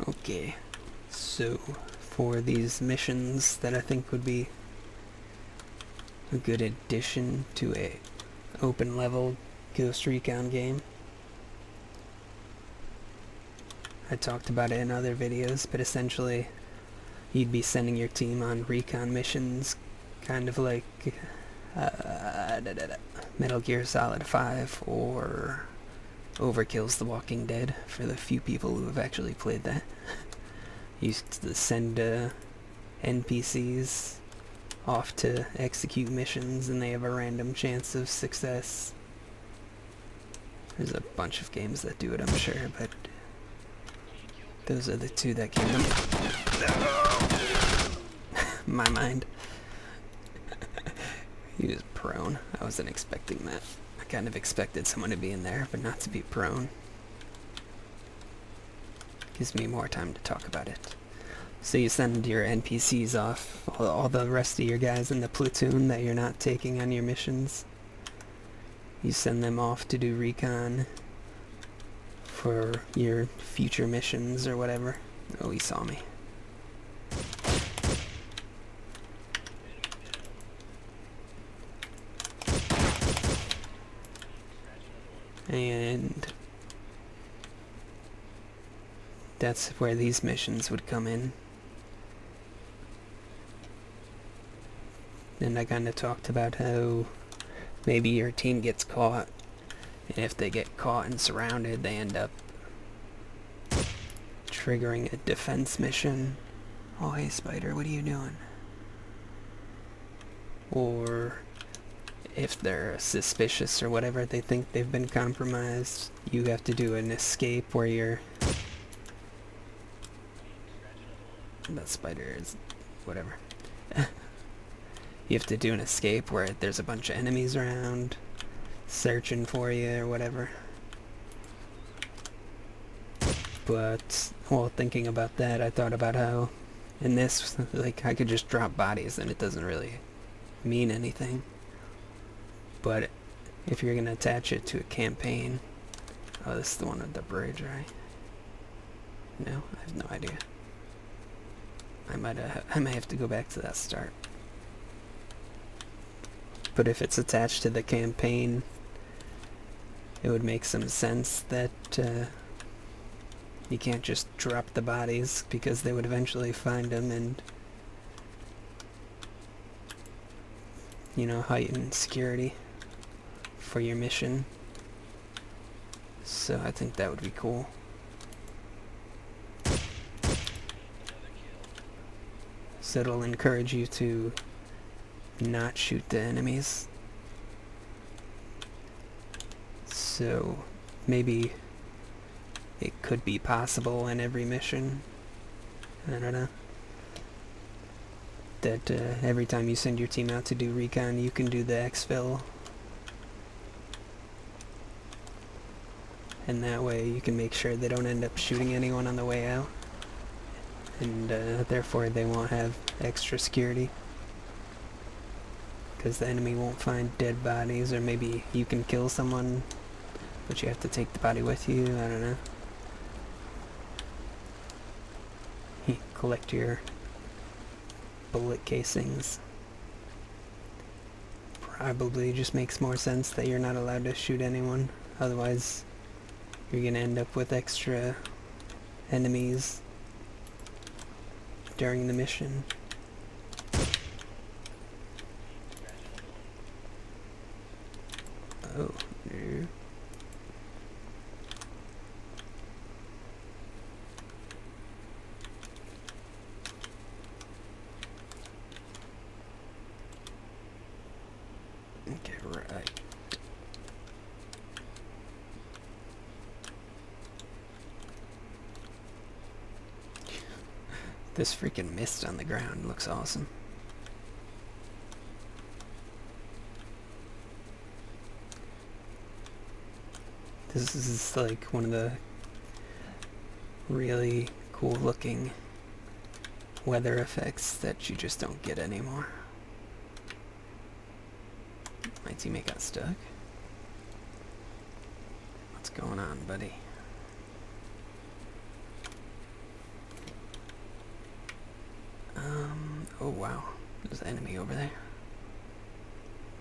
Okay, so for these missions that I think would be a good addition to a open level Ghost Recon game. I talked about it in other videos, but essentially you'd be sending your team on recon missions, kind of like Metal Gear Solid 5 or Overkill's The Walking Dead, for the few people who have actually played that. You send NPCs off to execute missions and they have a random chance of success. There's a bunch of games that do it, I'm sure, but those are the two that came to my mind. He was prone. I wasn't expecting that. I kind of expected someone to be in there, but not to be prone. Gives me more time to talk about it. So you send your NPCs off, all the rest of your guys in the platoon that you're not taking on your missions. You send them off to do recon for your future missions or whatever. Oh, he saw me. And that's where these missions would come in. And I kind of talked about how maybe your team gets caught, and if they get caught and surrounded, they end up triggering a defense mission. Oh, hey Spider, what are you doing? Or if they're suspicious or whatever, they think they've been compromised, you have to do an escape where you're... That spider is... whatever. You have to do an escape where there's a bunch of enemies around searching for you or whatever. But while thinking about that, I thought about how in this, like, I could just drop bodies and it doesn't really mean anything. But if you're going to attach it to a campaign... Oh, this is the one with the bridge, right? No, I have no idea. I may have to go back to that start. But if it's attached to the campaign, it would make some sense that you can't just drop the bodies, because they would eventually find them and, you know, heighten security for your mission. So I think that would be cool. So it'll encourage you to not shoot the enemies. So maybe it could be possible in every mission, I don't know, that every time you send your team out to do recon, you can do the exfil. And that way you can make sure they don't end up shooting anyone on the way out. And therefore they won't have extra security. Because the enemy won't find dead bodies, or maybe you can kill someone, but you have to take the body with you, I don't know. Collect your bullet casings. Probably just makes more sense that you're not allowed to shoot anyone, otherwise you're gonna end up with extra enemies during the mission. Oh, no. Okay, right. This freaking mist on the ground looks awesome. This is like one of the really cool looking weather effects that you just don't get anymore. My teammate got stuck. What's going on, buddy? wow, there's an enemy over there.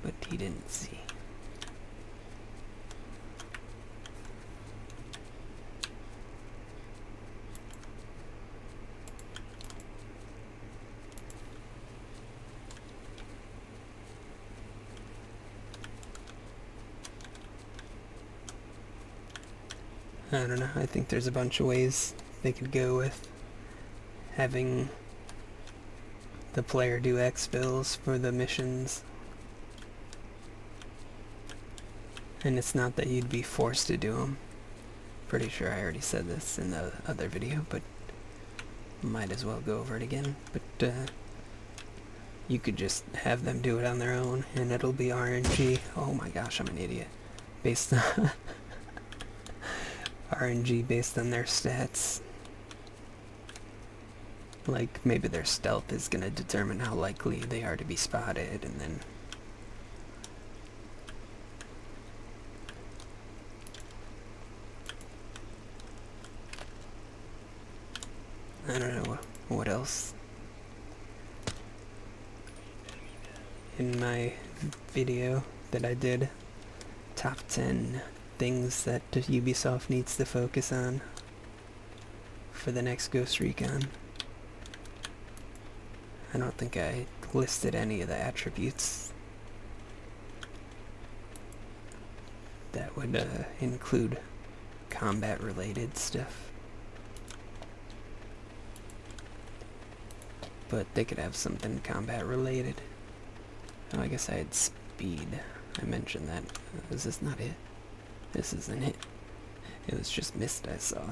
But he didn't see. I don't know, I think there's a bunch of ways they could go with having the player do exfils for the missions. And it's not that you'd be forced to do them. Pretty sure I already said this in the other video, but might as well go over it again. But you could just have them do it on their own, and it'll be RNG. Oh my gosh, I'm an idiot. Based on RNG based on their stats. Like, maybe their stealth is gonna determine how likely they are to be spotted, and then I don't know what else. In my video that I did, top 10 things that Ubisoft needs to focus on for the next Ghost Recon. I don't think I listed any of the attributes that would include combat related stuff. But they could have something combat related. Oh, I guess I had speed. I mentioned that. Is this not it? This isn't it. It was just mist I saw.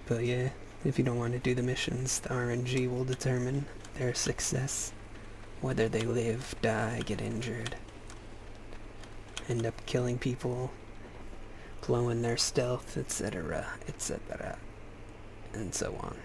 But yeah, if you don't want to do the missions, the RNG will determine their success. Whether they live, die, get injured, end up killing people, blowing their stealth, etc., etc., and so on.